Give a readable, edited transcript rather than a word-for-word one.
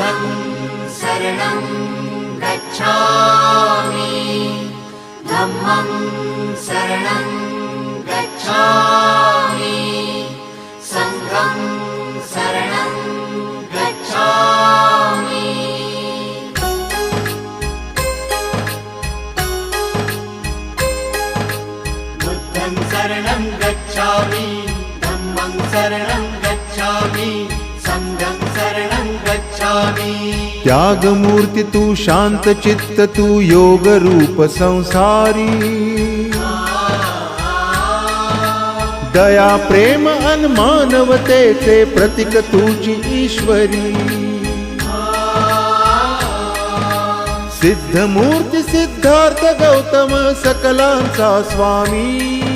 बुद्धं शरणं गच्छामि धम्मं शरणं गच्छामि संघं शरणं गच्छामि बुद्धं शरणं गच्छामि धम्मं शरणं गच्छामि संघं शरणं गच्छामि त्यागमूर्ती तू शांत चित्त तू योग रूप संसारी दया प्रेम अन मानवतेचे प्रतीक तुझी ईश्वरी सिद्धमूर्ती सिद्धार्थ गौतम सकलांचा स्वामी